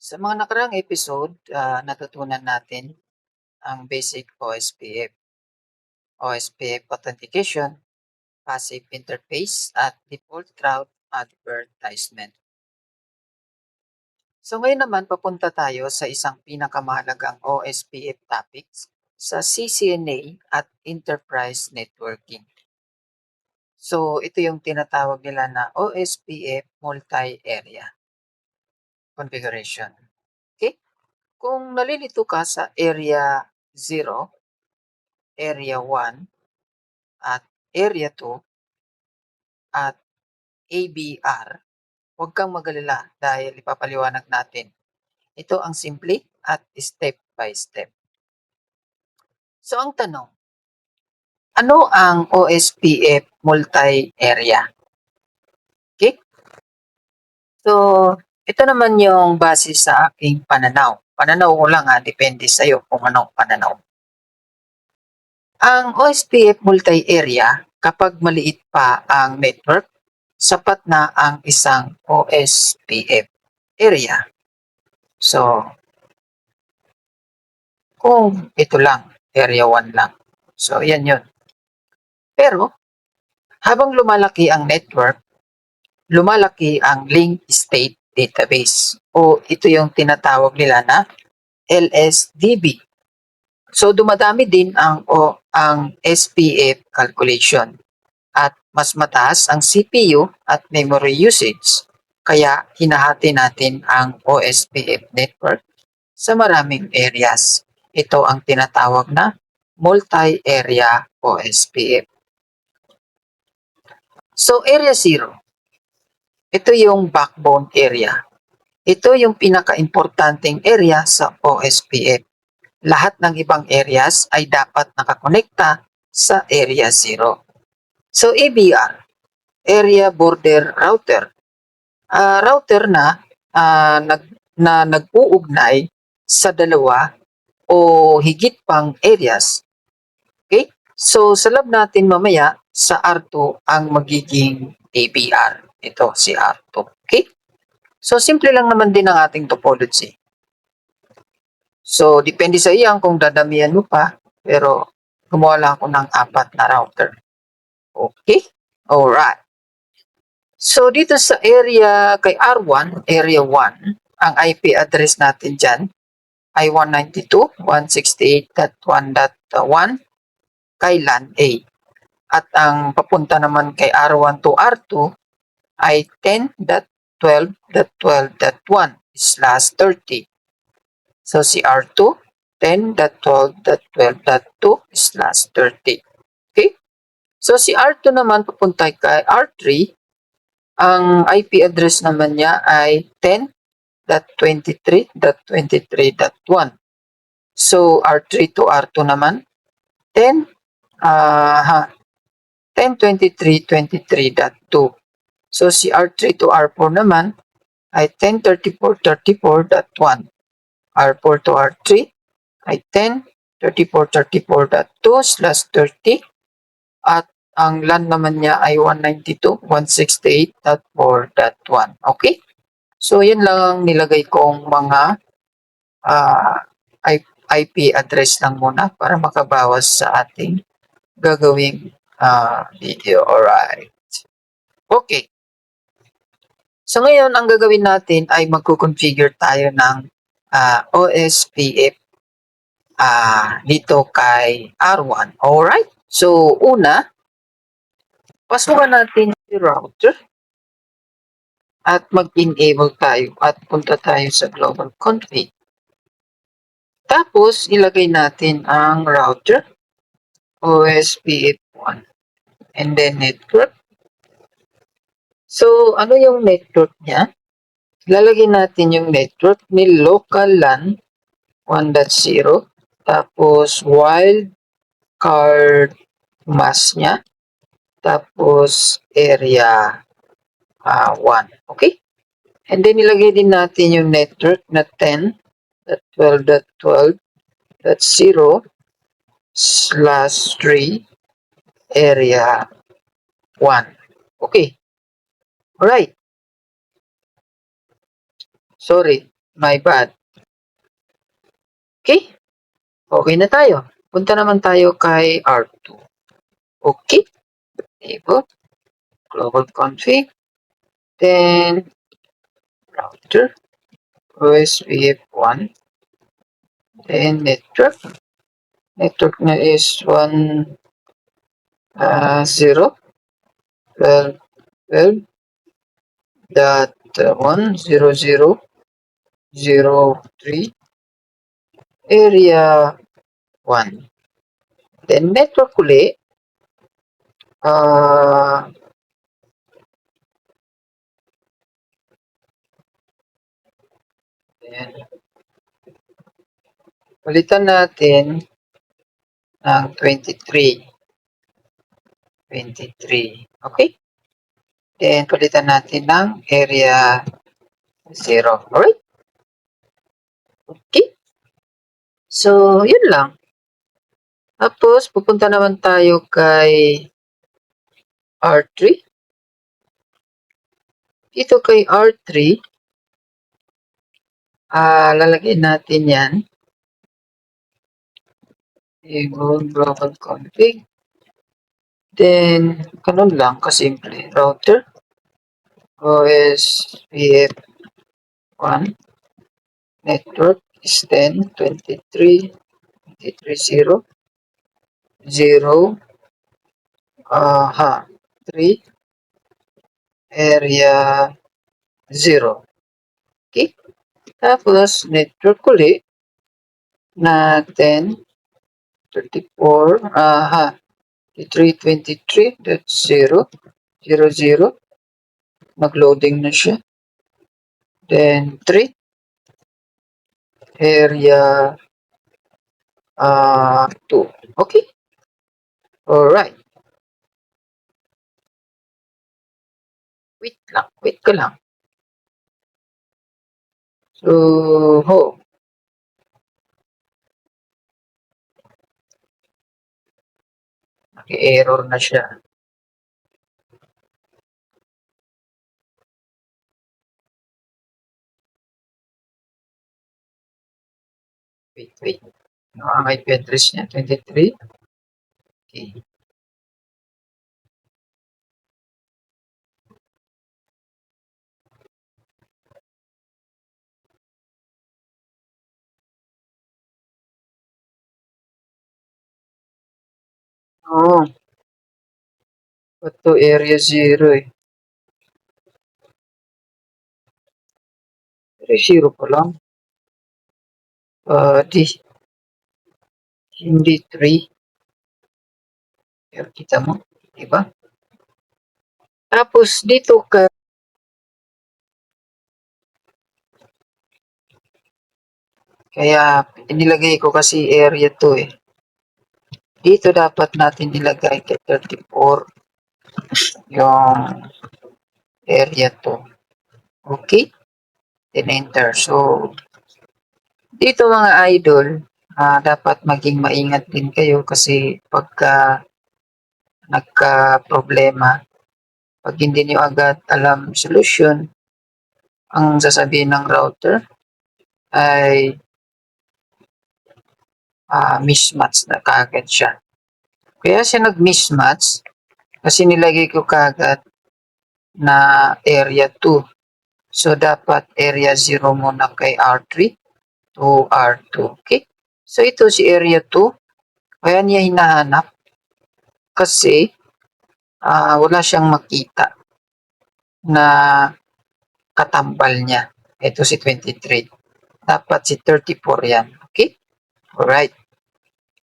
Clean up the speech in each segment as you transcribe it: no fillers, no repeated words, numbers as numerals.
Sa mga nakaraang episode, natutunan natin ang basic OSPF, OSPF authentication, passive interface, at default route advertisement. So ngayon naman papunta tayo sa isang pinakamahalagang OSPF topics sa CCNA at Enterprise Networking. So ito yung tinatawag nila na OSPF Multi-Area Configuration. Okay? Kung nalilito ka sa Area 0, Area 1, at Area 2, at ABR, huwag kang magalala dahil ipapaliwanag natin. Ito ang simple at step by step. So ang tanong, ano ang OSPF multi-area? Okay? So, ito naman yung base sa aking pananaw. Pananaw ko lang depende sa iyo kung anong pananaw. Ang OSPF multi-area, kapag maliit pa ang network, sapat na ang isang OSPF area. So, kung ito lang, area 1 lang. So, yan yun. Pero, habang lumalaki ang network, lumalaki ang link state database o ito yung tinatawag nila na LSDB. So, dumadami din ang SPF calculation at mas mataas ang CPU at memory usage. Kaya hinahati natin ang OSPF network sa maraming areas. Ito ang tinatawag na multi-area OSPF. So area 0, ito yung backbone area. Ito yung pinaka-importanting area sa OSPF. Lahat ng ibang areas ay dapat nakakonekta sa area 0. So ABR, Area Border Router. Router na nag-uugnay sa dalawa o higit pang areas. Okay? So sa lab natin mamaya sa R2 ang magiging ABR. Ito si R2. Okay? So simple lang naman din ang ating topology. So depende sa iyan kung dadamihan mo pa, pero gumawa lang ako ng 4 na router. Okay? Alright. So dito sa area kay R1, area 1, ang IP address natin dyan ay 192.168.1.1 kay LAN A. At ang papunta naman kay R1 to R2 ay 10.12.12.1/30. So si R2, 10.12.12.2/30. Okay? So si R2 naman papunta kay R3, ang IP address naman niya ay 10.23.23.1. So R3 to R2 naman 10.23.23.2. So si R3 to R4 naman ay 10.34.34.1. R4 to R3 ay 10.34.34.2/30 at ang LAN naman niya ay 192.168.4.1. Okay? So, yan lang ang nilagay kong mga IP address lang muna para makabawas sa ating gagawing video. Alright. Okay. So, ngayon, ang gagawin natin ay magko-configure tayo ng OSPF dito kay R1. Alright? So, una, pasukan natin yung router at mag-enable tayo at punta tayo sa global config. Tapos, ilagay natin ang router, OSPF1, and then network. So, ano yung network niya? Lalagay natin yung network ni local LAN 1.0, tapos wildcard mask niya, tapos area 1. Okay? And then ilagay din natin yung network na 10.12.12.0/3 area 1. Okay. Alright. Sorry. My bad. Okay? Okay na tayo. Punta naman tayo kay R2. Okay? Table, global config, then router, OSPF1, then network. Network na is 1, 0, 12, 12, dot 1, 0, 0, 0, 3, area 1. Then network uli, ayan. Palitan natin ng 23. 23. Okay? Then, palitan natin ng area 0. Alright? Okay? So, yun lang. Tapos, pupunta naman tayo kay R3. Dito kay R3, lalagay natin yan. Yung global config. Then, ganun lang, kasimple. Router, OSPF1, network is 10, 23, 23, 0, 0, 3, area 0. Okay? Tapos, network uli na 10, 34, 323, that's 0, 0, 0. Nag-loading na siya. Then, 3, area 2. Okay? Alright. Wait lang. Wait ka lang. So, nag-error na siya. Wait. Ano ang IP address niya? 23? Okay. Oo. Ito area 0 eh. Area 0 pa lang. Hindi 3. Pero kita mo, diba? Tapos dito ka kaya inilagay ko kasi area 2 eh. Dito dapat natin ilagay kay 34 yung area 2. Okay? Then enter. So, dito mga idol, dapat maging maingat din kayo kasi pagka nagka-problema, pag hindi nyo agad alam solution, ang sasabihin ng router ay mismatch na kaagad siya. Kaya siya nag-mismatch kasi nilagay ko kaagad na area 2. So, dapat area 0 muna kay R3 to R2. Okay? So, ito si area 2. Kaya niya hinahanap kasi wala siyang makita na katambal niya. Ito si 23. Dapat si 34 yan. Okay? Alright.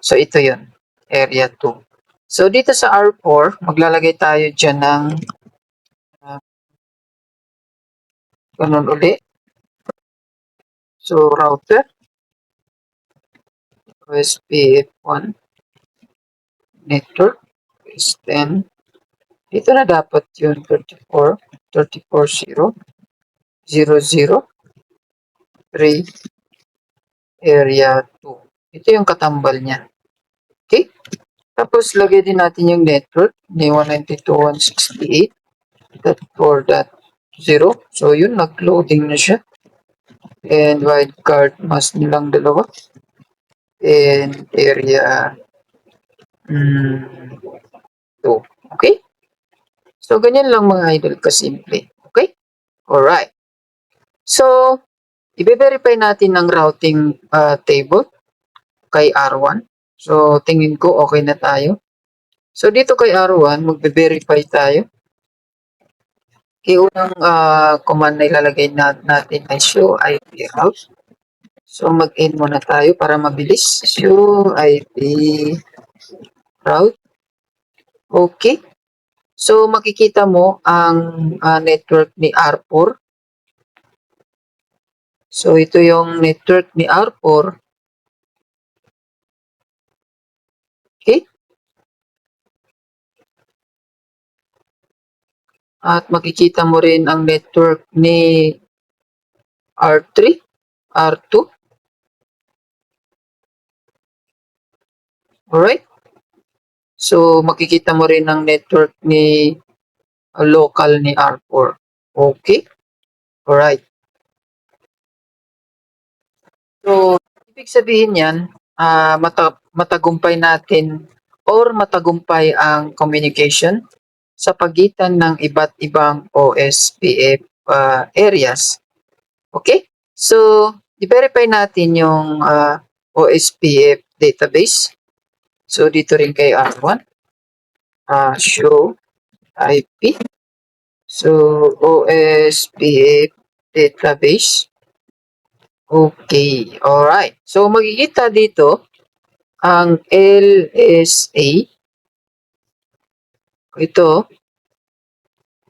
So, ito yun. Area 2. So, dito sa R4, maglalagay tayo dyan ng ganun uli. So, router, OSPF1, network is 10. Dito na dapat yun, 34, 34, 0, 0, 0, 3, area 2. Ito yung katambal niya. Okay? Tapos, lagay din natin yung network ni 192.168.4.0. So, yun, nag-loading na siya. and wildcard mas nilang dalawa, and area 2. Okay? So, ganyan lang mga idol kasimple. Okay? Alright. So, i-verify natin ang routing table kay R1. So, tingin ko okay na tayo. So, dito kay R1, magbe-verify tayo. Unang command na ilalagay natin ay show IP route. So, mag-in muna tayo para mabilis. Show IP route. Okay. So, makikita mo ang network ni R4. So, ito yung network ni R4. Okay. At makikita mo rin ang network ni R3, R2. Alright. So, makikita mo rin ang network ni local ni R4. Okay. Alright. So, ibig sabihin yan, matagumpay natin or matagumpay ang communication sa pagitan ng iba't ibang OSPF areas. Okay? So, i-verify natin yung OSPF database. So, dito rin kay R1. Show IP. So, OSPF database. Okay. Alright. So, makikita dito ang LSA. Ito,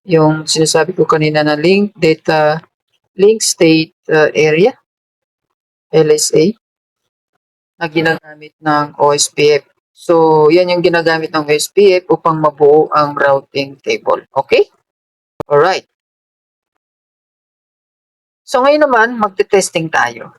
yung sinasabi ko kanina na link state area. LSA na ginagamit ng OSPF. So, yan yung ginagamit ng OSPF upang mabuo ang routing table. Okay? Alright. So, ngayon naman, magte-testing tayo.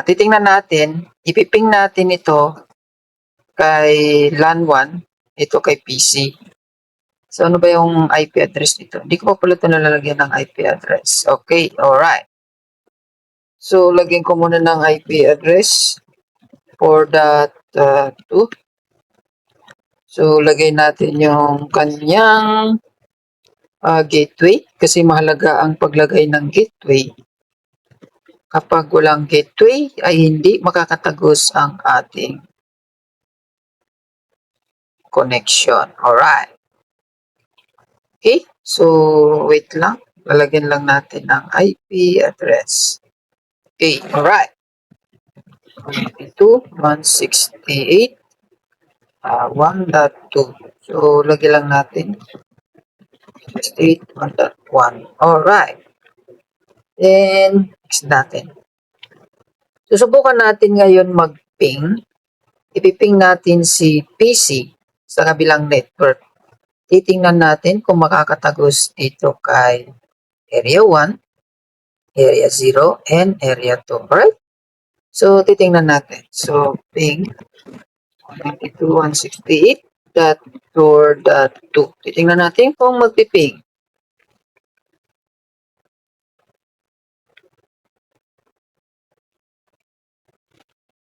Titingnan natin, ipiping natin ito kay LAN 1, ito kay PC. So, ano ba yung IP address nito? Hindi ko pa pala ito nalalagyan ng IP address. Okay, alright. So, lagyan ko muna ng IP address for that 2. So, lagay natin yung kanyang gateway kasi mahalaga ang paglagay ng gateway. Kapag walang gateway ay hindi makakatagos ang ating connection. Alright. Okay, so wait lang. Lalagyan lang natin ng IP address. Okay, alright. 192.168 1.2. So, lagyan lang natin 1.1. Alright. Then, next natin. Susubukan natin ngayon mag-ping. Ipiping natin si PC sa kabilang network. Titingnan natin kung makakatagos dito kay Area 1, Area 0, and Area 2. Alright? So, titingnan natin. So, ping 192.168.4.2. Titingnan natin kung magpiping.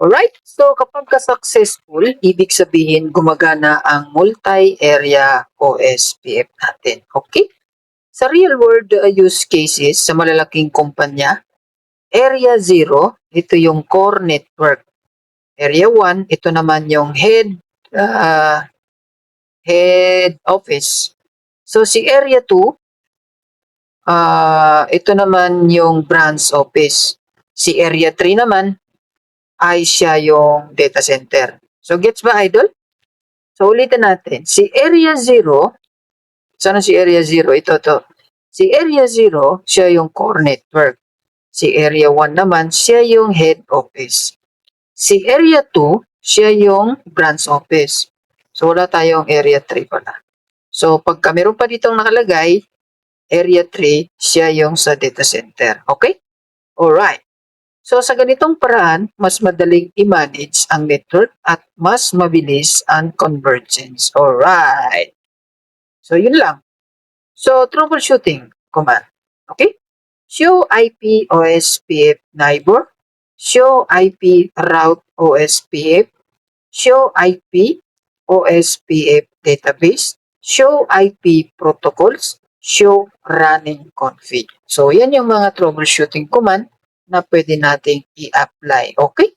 Alright, so kapag successful, ibig sabihin gumagana ang multi-area OSPF natin. Okay? Sa real-world use cases sa malalaking kumpanya, Area 0, ito yung core network. Area 1, ito naman yung head office. So si Area 2, ito naman yung branch office. Si Area 3 naman, ay siya yung data center. So, gets ba, idol? So, ulitin natin. Si Area 0, sana si Area 0? Ito. Si Area 0, siya yung core network. Si Area 1 naman, siya yung head office. Si Area 2, siya yung branch office. So, wala tayong Area 3 pala. So, pagka meron pa ditong nakalagay, Area 3, siya yung sa data center. Okay? Alright. So sa ganitong paraan, mas madaling i-manage ang network at mas mabilis ang convergence. Alright. So yun lang. So troubleshooting command. Okay? show IP OSPF neighbor, show IP route OSPF, show IP OSPF database, show IP protocols, show running config. So, yan yung mga troubleshooting command na pwede nating i-apply. Okay?